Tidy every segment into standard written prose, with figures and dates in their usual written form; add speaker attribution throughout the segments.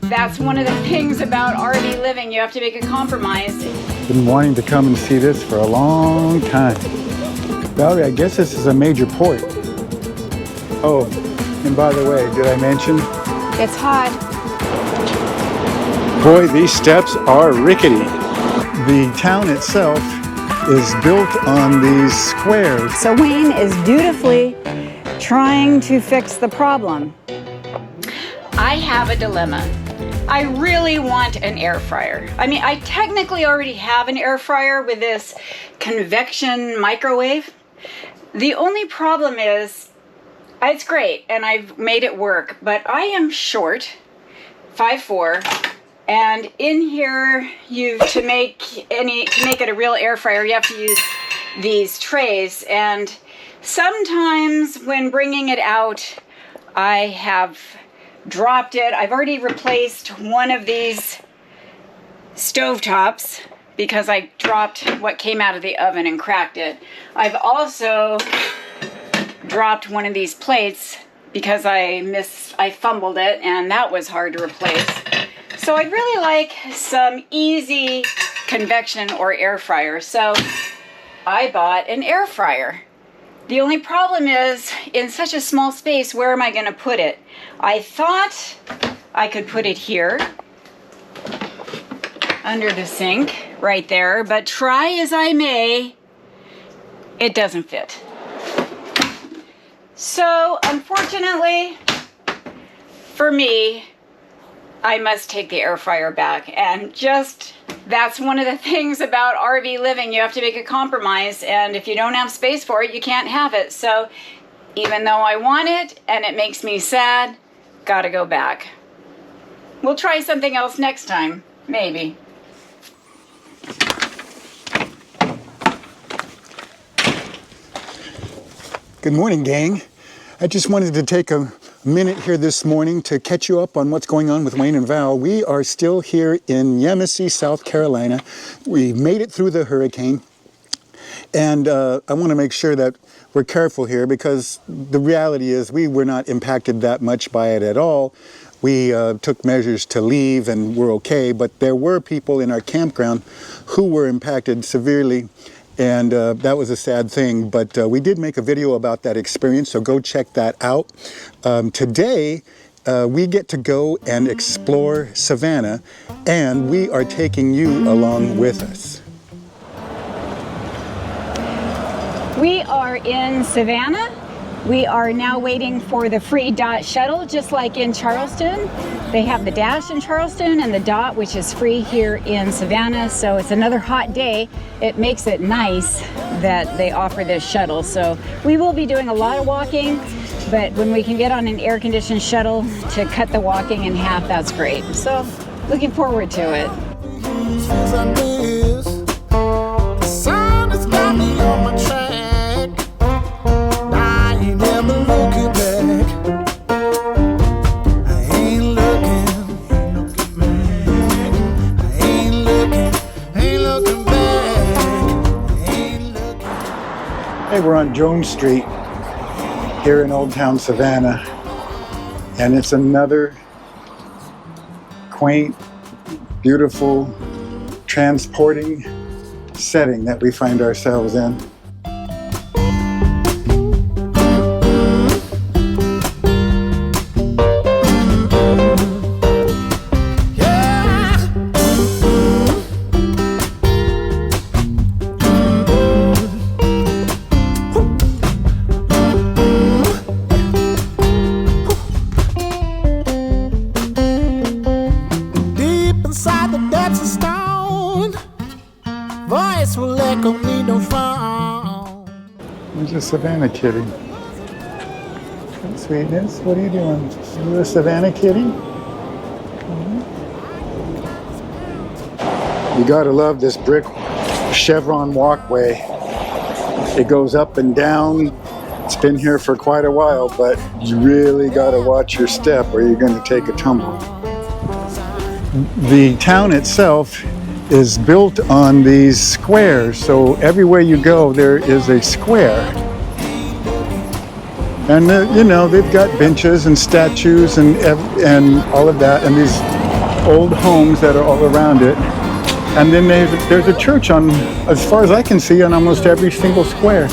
Speaker 1: that's one of the things about RV living. You have to make a compromise.
Speaker 2: Been wanting to come and see this for a long time. Valerie, I guess this is a major port. Oh, and by the way, did I mention?
Speaker 1: It's hot.
Speaker 2: Boy, these steps are rickety. The town itself is built on these squares.
Speaker 1: So Wayne is dutifully trying to fix the problem. I have a dilemma. I really want an air fryer. I mean, I technically already have an air fryer with this convection microwave. The only problem is, it's great and I've made it work, but I am short, 5'4", and in here to make it a real air fryer, you have to use these trays, and sometimes when bringing it out, I have dropped it. I've already replaced one of these stovetops because I dropped what came out of the oven and cracked it. I've also dropped one of these plates because I fumbled it, and that was hard to replace. So I'd really like some easy convection or air fryer. So I bought an air fryer. The only problem is, in such a small space, where am I going to put it? I thought I could put it here, under the sink, right there, but try as I may, it doesn't fit. So, unfortunately, for me, I must take the air fryer back, and that's one of the things about RV living. You have to make a compromise, and if you don't have space for it, you can't have it. So even though I want it and it makes me sad, gotta go back. We'll try something else next time, maybe.
Speaker 2: Good morning, gang. I just wanted to take a minute here this morning to catch you up on what's going on with Wayne and Val. We are still here in Yemassee, South Carolina. We made it through the hurricane, and I want to make sure that we're careful here, because the reality is we were not impacted that much by it at all. We took measures to leave and we're okay, but there were people in our campground who were impacted severely, and that was a sad thing. But we did make a video about that experience, so go check that out. Today, we get to go and explore Savannah, and we are taking you along with us.
Speaker 1: We are in Savannah. We are now waiting for the free DOT shuttle, just like in Charleston. They have the Dash in Charleston and the DOT, which is free here in Savannah. So it's another hot day. It makes it nice that they offer this shuttle. So we will be doing a lot of walking, but when we can get on an air-conditioned shuttle to cut the walking in half, that's great. So looking forward to it.
Speaker 2: Hey, we're on Jones Street here in Old Town Savannah, and it's another quaint, beautiful, transporting setting that we find ourselves in. There's a Savannah kitty. Sweetness, what are you doing? Are you a Savannah kitty? You gotta love this brick chevron walkway. It goes up and down. It's been here for quite a while, but you really gotta watch your step or you're gonna take a tumble. The town itself is built on these squares, so everywhere you go there is a square, and you know, they've got benches and statues and all of that, and these old homes that are all around it. And then there's a church on, as far as I can see, on almost every single square.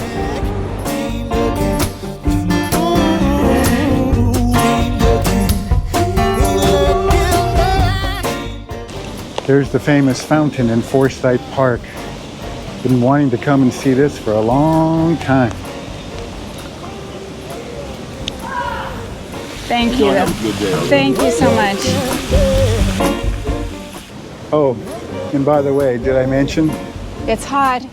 Speaker 2: There's the famous fountain in Forsyth Park. Been wanting to come and see this for a long time.
Speaker 1: Thank you. Thank you so much.
Speaker 2: Oh, and by the way, did I mention?
Speaker 1: It's hot.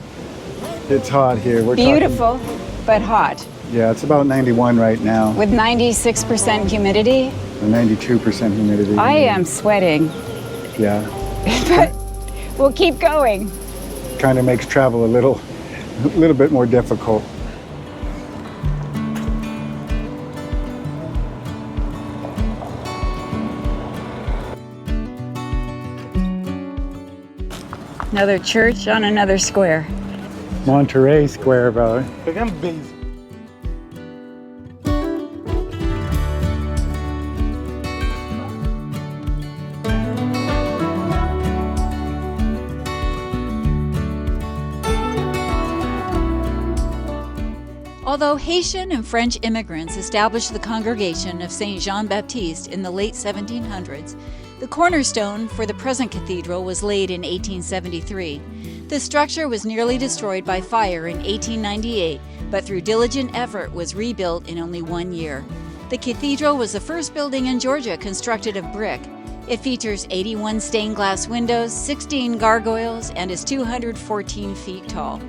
Speaker 2: It's hot here. We're
Speaker 1: beautiful, but hot.
Speaker 2: Yeah, it's about 91 right now.
Speaker 1: With 96% humidity.
Speaker 2: And 92% humidity.
Speaker 1: I am sweating.
Speaker 2: Yeah.
Speaker 1: But we'll keep going.
Speaker 2: Kind of makes travel a little bit more difficult.
Speaker 1: Another church on another square.
Speaker 2: Monterey Square, Valerie.
Speaker 3: Although Haitian and French immigrants established the congregation of Saint Jean-Baptiste in the late 1700s, the cornerstone for the present cathedral was laid in 1873. The structure was nearly destroyed by fire in 1898, but through diligent effort was rebuilt in only 1 year. The cathedral was the first building in Georgia constructed of brick. It features 81 stained glass windows, 16 gargoyles, and is 214 feet tall.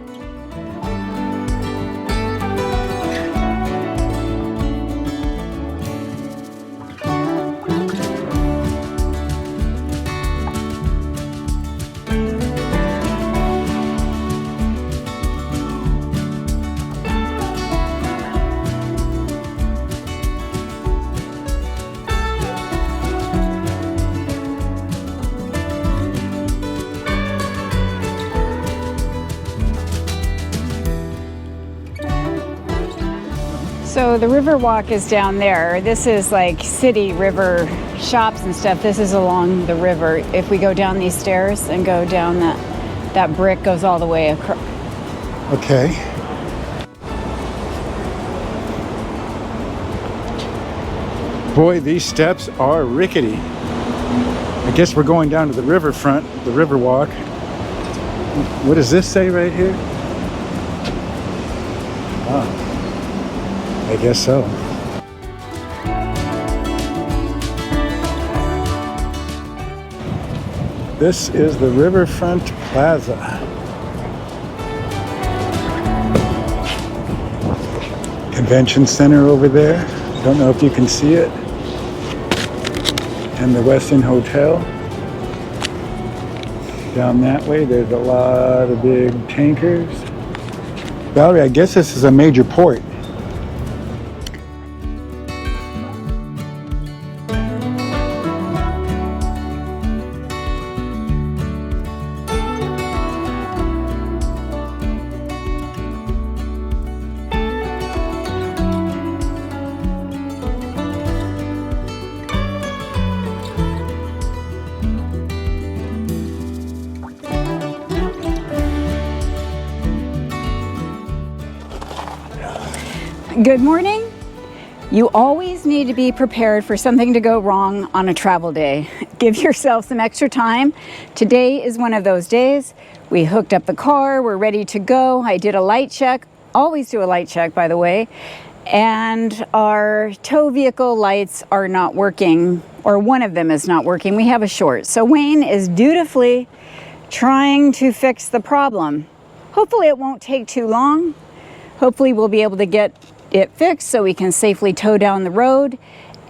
Speaker 1: So the river walk is down there. This is like city river shops and stuff. This is along the river. If we go down these stairs and go down that brick goes all the way across.
Speaker 2: Okay. Boy, these steps are rickety. I guess we're going down to the riverfront, the river walk. What does this say right here? Ah. I guess so. This is the Riverfront Plaza. Convention Center over there. Don't know if you can see it. And the Westin Hotel. Down that way, there's a lot of big tankers. Valerie, I guess this is a major port.
Speaker 1: Good morning. You always need to be prepared for something to go wrong on a travel day. Give yourself some extra time. Today is one of those days. We hooked up the car, we're ready to go. I did a light check, always do a light check by the way, and our tow vehicle lights are not working, or one of them is not working. We have a short. So Wayne is dutifully trying to fix the problem. Hopefully it won't take too long. Hopefully we'll be able to get it fixed so we can safely tow down the road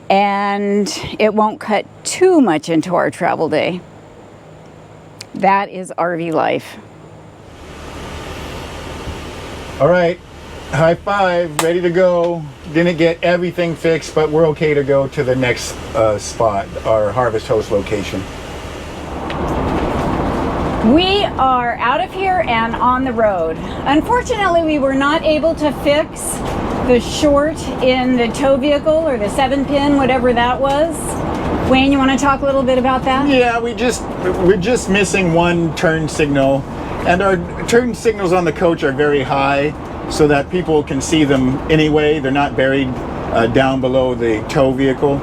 Speaker 1: and it won't cut too much into our travel day. That is RV life.
Speaker 2: All right, high five, ready to go. Didn't get everything fixed, but we're okay to go to the next spot, our Harvest Host location.
Speaker 1: We are out of here and on the road. Unfortunately, we were not able to fix the short in the tow vehicle or the 7-pin, whatever that was. Wayne, you want to talk a little bit about that?
Speaker 2: Yeah, we're just missing one turn signal, and our turn signals on the coach are very high so that people can see them anyway. They're not buried down below the tow vehicle.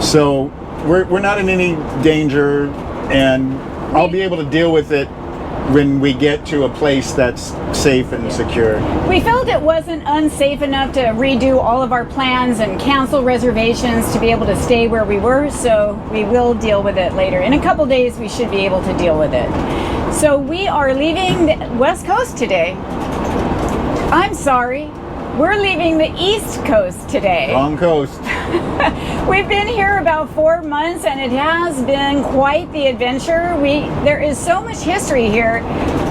Speaker 2: So we're not in any danger, and I'll be able to deal with it when we get to a place that's safe and secure.
Speaker 1: We felt it wasn't unsafe enough to redo all of our plans and cancel reservations to be able to stay where we were, so we will deal with it later. In a couple days, we should be able to deal with it. So we are leaving the West Coast today. I'm sorry, we're leaving the East Coast today.
Speaker 2: Wrong coast.
Speaker 1: We've been here about 4 months, and it has been quite the adventure. There is so much history here.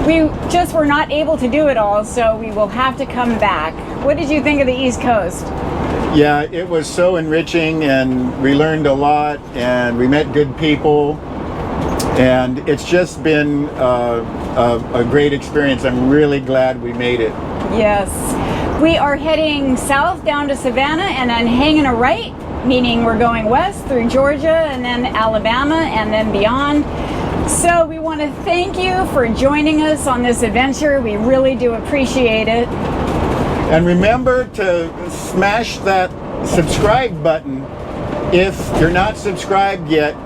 Speaker 1: We just were not able to do it all, so we will have to come back. What did you think of the East Coast?
Speaker 2: Yeah, it was so enriching, and we learned a lot, and we met good people, and it's just been a great experience. I'm really glad we made it.
Speaker 1: Yes. We are heading south down to Savannah and then hanging a right, meaning we're going west through Georgia and then Alabama and then beyond. So we want to thank you for joining us on this adventure. We really do appreciate it.
Speaker 2: And remember to smash that subscribe button if you're not subscribed yet.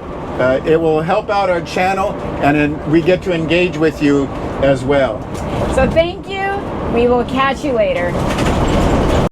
Speaker 2: It will help out our channel, and then we get to engage with you as well.
Speaker 1: So thank you. We will catch you later.